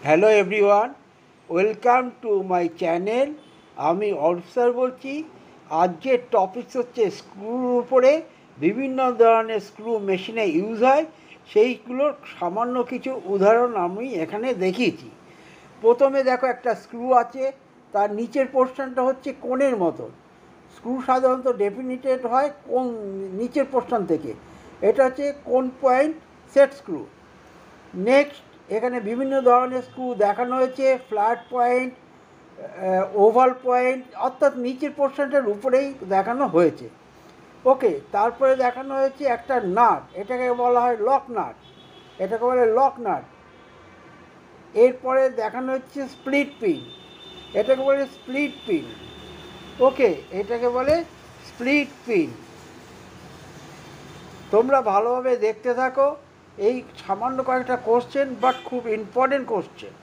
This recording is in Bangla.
Hello everyone, welcome to my channel. আমি অরূপ স্যার বলছি। আজকের টপিকস হচ্ছে স্ক্রুর উপরে বিভিন্ন ধরনের স্ক্রু মেশিনে ইউজ হয়, সেইগুলোর সামান্য কিছু উদাহরণ আমি এখানে দেখিয়েছি। প্রথমে দেখো, একটা স্ক্রু আছে, তার নিচের পোর্শনটা হচ্ছে কোণের মতো। স্ক্রু সাধারণত ডেফিনিটেড হয় কোণ নিচের পোর্শন থেকে। এটা হচ্ছে কোণ পয়েন্ট সেট স্ক্রু। নেক্সট, এখানে বিভিন্ন ধরনের স্ক্রু দেখানো হয়েছে। ফ্ল্যাট পয়েন্ট, ওভাল পয়েন্ট, অর্থাৎ নিচের পোর্শনটার উপরেই দেখানো হয়েছে। ওকে, তারপরে দেখানো হয়েছে একটা নাট, এটাকে বলা হয় লক নাট, এটাকে বলে লক নাট। এরপরে দেখানো হচ্ছে স্প্লিট পিন, এটাকে বলে স্প্লিট পিন। ওকে, এটাকে বলে স্প্লিট পিন। তোমরা ভালোভাবে দেখতে থাকো, এই সামান্য কয়েকটা কোশ্চেন, বাট খুব ইম্পর্টেন্ট কোশ্চেন।